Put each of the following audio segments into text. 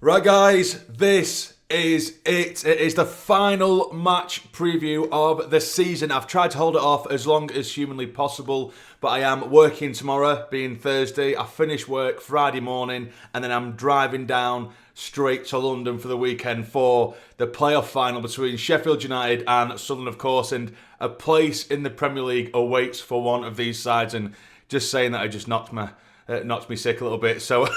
Right guys, this is it. It is the final match preview of the season. I've tried to hold it off as long as humanly possible, but I am working tomorrow, being Thursday. I finish work Friday morning, and then I'm driving down straight to London for the weekend for the playoff final between Sheffield United and Sunderland, of course, and a place in the Premier League awaits for one of these sides. And just saying that, I just knocked me sick a little bit, so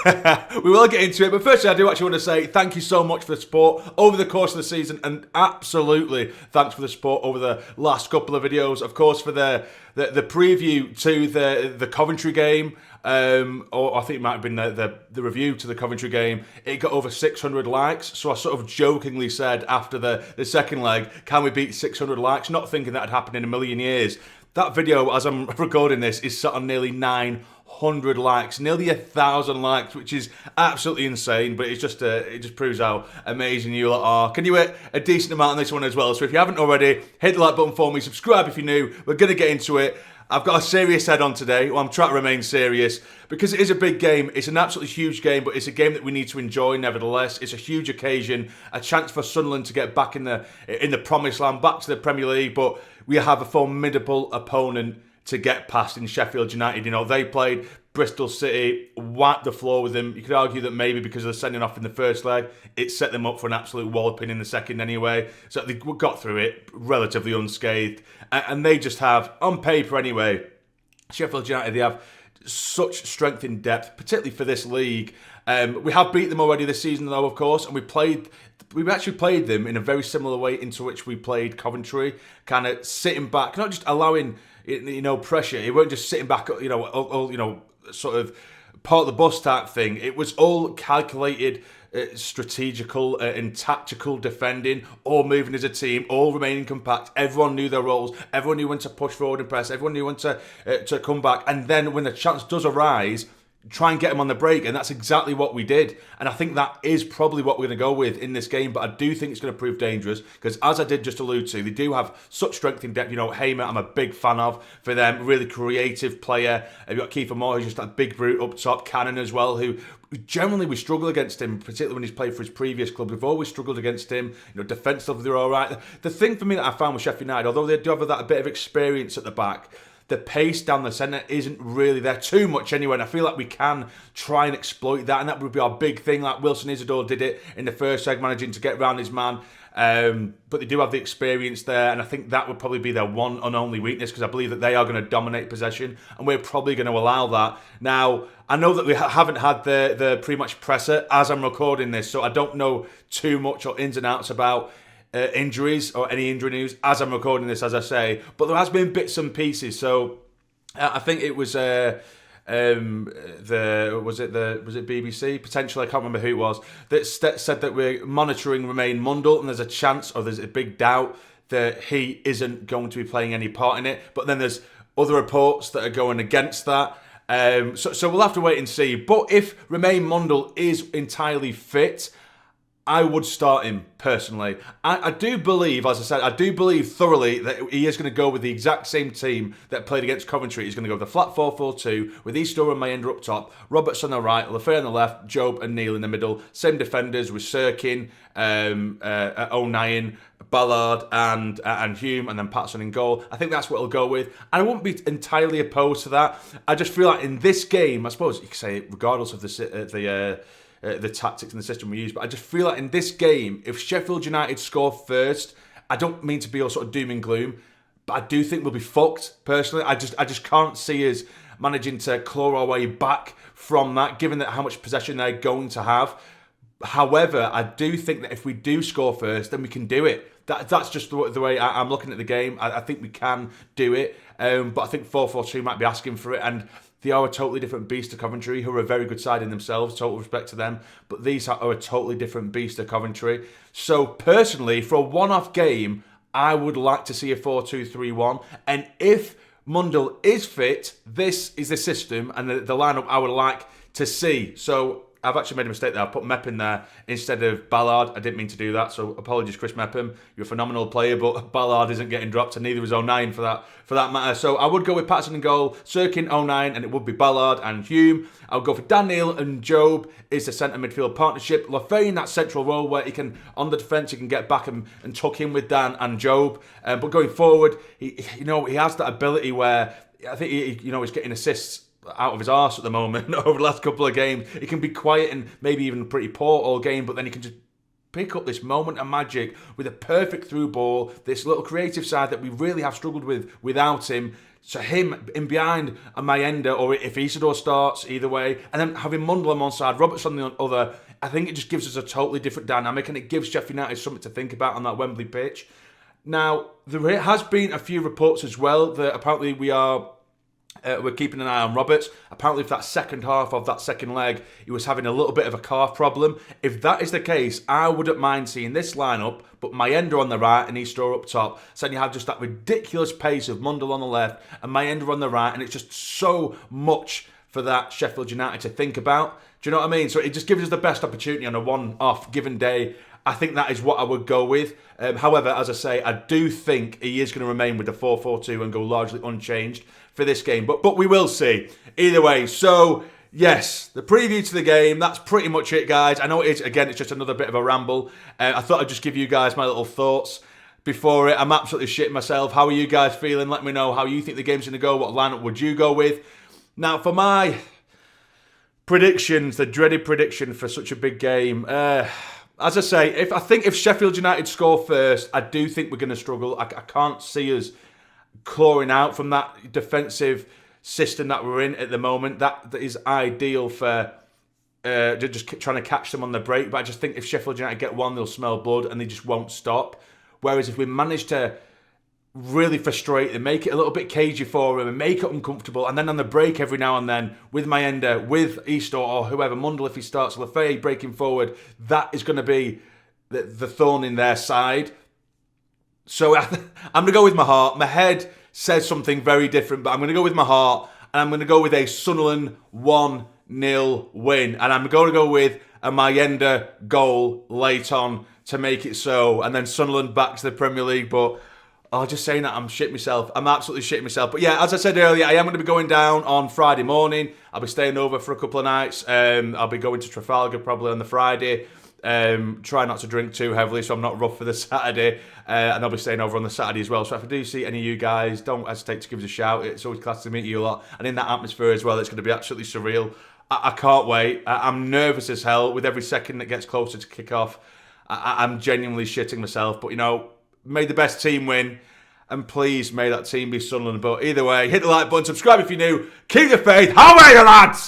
we will get into it. But firstly, I do actually want to say thank you so much for the support over the course of the season, and absolutely thanks for the support over the last couple of videos. Of course, for the preview to the Coventry game, or I think it might have been the review to the Coventry game, it got over 600 likes. So I sort of jokingly said after the second leg, can we beat 600 likes? Not thinking that had happened in a million years. That video, as I'm recording this, is set on nearly 900 likes, nearly 1,000 likes, which is absolutely insane. But it just proves how amazing you lot are. Can you hit a decent amount on this one as well? So if you haven't already, hit the like button for me, subscribe if you're new. We're going to get into it. I've got a serious head on today. Well, I'm trying to remain serious because it is a big game. It's an absolutely huge game, but it's a game that we need to enjoy nevertheless. It's a huge occasion, a chance for Sunderland to get back in the promised land, back to the Premier League. But we have a formidable opponent to get past in Sheffield United. You know, they played Bristol City, wiped the floor with them. You could argue that maybe because of the sending off in the first leg, it set them up for an absolute walloping in the second anyway. So they got through it relatively unscathed. And they just have, on paper anyway, Sheffield United, they have such strength in depth, particularly for this league. We have beat them already this season though, of course, and we've actually played them in a very similar way into which we played Coventry, kind of sitting back, not just allowing pressure. It weren't just sitting back, sort of part of the bus type thing. It was all calculated, strategical and tactical defending, all moving as a team, all remaining compact. Everyone knew their roles. Everyone knew when to push forward and press. Everyone knew when to come back. And then when the chance does arise, try and get them on the break, and that's exactly what we did. And I think that is probably what we're going to go with in this game, but I do think it's going to prove dangerous because, as I did just allude to, they do have such strength in depth. You know, Haydn, I'm a big fan of for them, really creative player. You've got Kiefer Moore, who's just that big brute up top, Cannon as well, who generally we struggle against him, particularly when he's played for his previous club. We've always struggled against him. You know, defensively they're all right. The thing for me that I found with Sheffield United, although they do have that a bit of experience at the back, the pace down the centre isn't really there too much anyway, and I feel like we can try and exploit that, and that would be our big thing, like Wilson Isidore did it in the first leg, managing to get around his man. But they do have the experience there, and I think that would probably be their one and only weakness, because I believe that they are going to dominate possession, and we're probably going to allow that. Now, I know that we haven't had the pre-match presser as I'm recording this, so I don't know too much or ins and outs about injuries or any injury news as I'm recording this, as I say, but there has been bits and pieces. So I think it was was it BBC potentially, I can't remember who it was, that said that we're monitoring Romain Mundle, and there's a chance, or there's a big doubt that he isn't going to be playing any part in it. But then there's other reports that are going against that. So we'll have to wait and see. But if Romain Mundle is entirely fit, I would start him, personally. I do believe, as I said, I do believe thoroughly that he is going to go with the exact same team that played against Coventry. He's going to go with the flat 4-4-2, with Easter and Mayender up top, Robertson on the right, Lafay on the left, Job and Neil in the middle. Same defenders with Sirkin, O'Nien, Ballard and Hume, and then Patson in goal. I think that's what he'll go with. And I wouldn't be entirely opposed to that. I just feel like in this game, I suppose you could say, regardless of the tactics and the system we use, but I just feel like in this game, if Sheffield United score first, I don't mean to be all sort of doom and gloom, but I do think we'll be fucked, personally. I just can't see us managing to claw our way back from that, given that how much possession they're going to have. However, I do think that if we do score first, then we can do it. That's just the way I'm looking at the game. I think we can do it, but I think 4-4-2 might be asking for it, and they are a totally different beast to Coventry, who are a very good side in themselves, total respect to them, but these are a totally different beast to Coventry. So personally, for a one-off game, I would like to see a 4-2-3-1, and if Mundle is fit, this is the system and the lineup I would like to see. So I've actually made a mistake there. I put Mep in there instead of Ballard. I didn't mean to do that, so apologies, Chris Mepham. You're a phenomenal player, but Ballard isn't getting dropped, and neither is 09 for that matter. So I would go with Patterson in goal, Sirkin 09, and it would be Ballard and Hume. I would go for Dan Neil and Jobe is the centre midfield partnership. Lafay in that central role where he can, on the defence, he can get back and tuck in with Dan and Jobe. But going forward, he has that ability where I think he's getting assists out of his arse at the moment over the last couple of games. He can be quiet and maybe even pretty poor all game, but then he can just pick up this moment of magic with a perfect through ball, this little creative side that we really have struggled with without him. So him in behind and Mayenda, or if Isidore starts, either way, and then having Mundle on one side, Roberts on the other, I think it just gives us a totally different dynamic, and it gives Sheffield United something to think about on that Wembley pitch. Now, there has been a few reports as well that apparently we're keeping an eye on Roberts. Apparently, for that second half of that second leg, he was having a little bit of a calf problem. If that is the case, I wouldn't mind seeing this lineup, but Mayenda on the right and Easter up top. So then you have just that ridiculous pace of Mundle on the left and Mayenda on the right, and it's just so much for that Sheffield United to think about. Do you know what I mean? So it just gives us the best opportunity on a one-off given day. I think that is what I would go with. However, as I say, I do think he is going to remain with the 4-4-2 and go largely unchanged for this game. But we will see. Either way, so yes, the preview to the game, that's pretty much it, guys. I know it's just another bit of a ramble. I thought I'd just give you guys my little thoughts before it. I'm absolutely shitting myself. How are you guys feeling? Let me know how you think the game's going to go. What lineup would you go with? Now, for my predictions, the dreaded prediction for such a big game, as I say, I think if Sheffield United score first, I do think we're going to struggle. I can't see us clawing out from that defensive system that we're in at the moment. That is ideal for just trying to catch them on the break. But I just think if Sheffield United get one, they'll smell blood and they just won't stop. Whereas if we manage to really frustrate them, make it a little bit cagey for them and make it uncomfortable, and then on the break every now and then with Mayenda, with Easter or whoever, Mundle if he starts, Lafay breaking forward, that is going to be the thorn in their side. So I'm going to go with my heart. My head says something very different, but I'm going to go with my heart, and I'm going to go with a Sunderland 1-0 win. And I'm going to go with a Mayenda goal late on to make it so. And then Sunderland back to the Premier League. But just saying that, I'm shitting myself. I'm absolutely shitting myself. But yeah, as I said earlier, I am going to be going down on Friday morning. I'll be staying over for a couple of nights. I'll be going to Trafalgar probably on the Friday. Try not to drink too heavily so I'm not rough for the Saturday, and I'll be staying over on the Saturday as well. So if I do see any of you guys, don't hesitate to give us a shout. It's always class to meet you a lot, and in that atmosphere as well, it's going to be absolutely surreal. I can't wait. I'm nervous as hell with every second that gets closer to kick off. I'm genuinely shitting myself, but may the best team win, and please may that team be Sunderland. But either way, hit the like button, subscribe if you're new, keep the faith. How are you, lads?